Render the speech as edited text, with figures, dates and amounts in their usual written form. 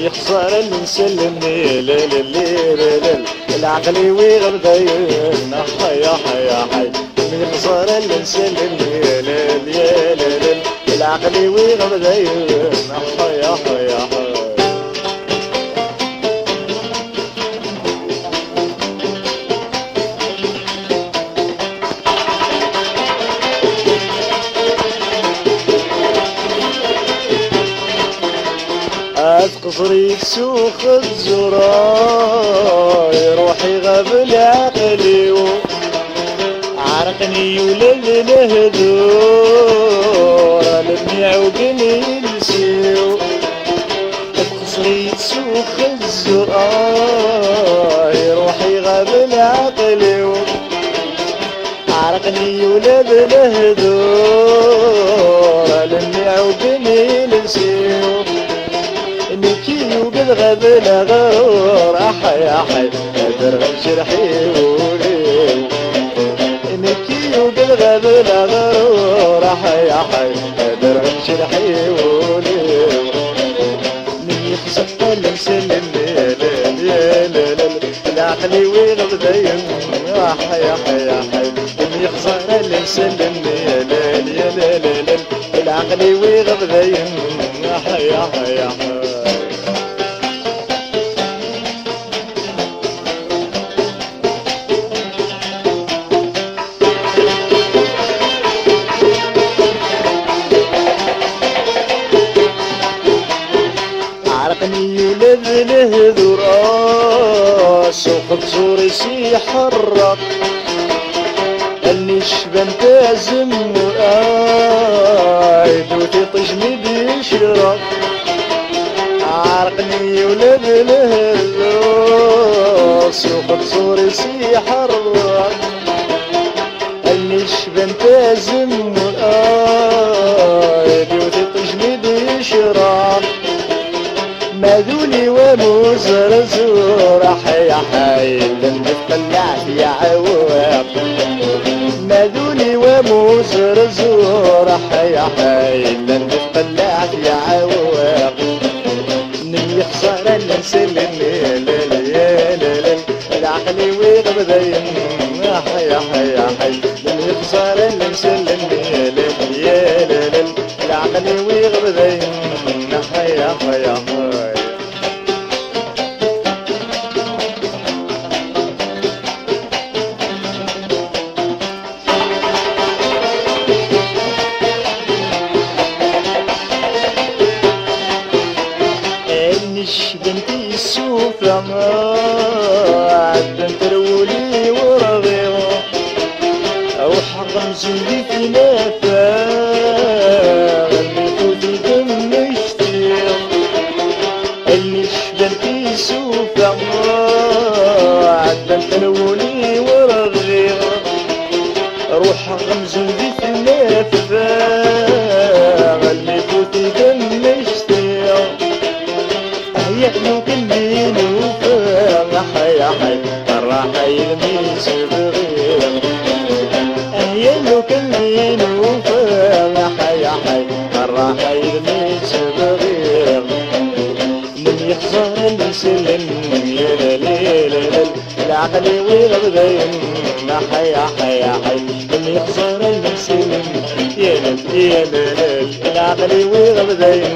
يخسر نسلمني ليل العقل ويغردين حيا حيا حي من يخسر نسلمني ليل العقل ويغردين حيا حيا حي قصري سوق الزراي روحي غبل عقلي عرقني ولد الهدور لمني عوقني نسيو قصري سوق الزراي روحي غبل عقلي عرقني ولد الهدور لمني عوقني نسيو نكيو بالغبل غرور يا حي قدر جرحي ولي نكيو بالغبل غرور يا حي قدر جرحي ولي من يخسف المسلم ليل العقلي ويغبدين يا حي من يخسر المسلم ليل العقلي ويغبدين يا حي يولد الهذور سوق بزوري سيحرق اللي شبان تازم دوتي طجمي بيشرق عرقني يولد الهذور سوق بزوري سيحرق اللي شبان تازم دوتي طجمي بيشرق ماذولي وموزر زور حيا حي لما تطلعت يا عواب ماذولي وموزر زور حيا حي لما تطلعت يا عواب نمي خسارة نسلم ليل العقلي ويغبدين حيا حي نمي خسارة نسلم ليل العقلي ويغبدين حيا حي بنتي السوفة عدن ترولي ورغيو أو حرم زولي في نافا اللي خذي دم مشتير اللي بنتي السوفة عدن ترولي ورغيو روح حرم زولي في نافا اللي خذي دم مشتير يحلو كلين وفاق حيا حي الراحة يلميس بغير يحلو كلين وفاق حيا حي الراحة يلميس بغير من يخسر المسلم ليل العقل ويغبدين حيا حي من يخسر المسلم يا العقل ويغبدين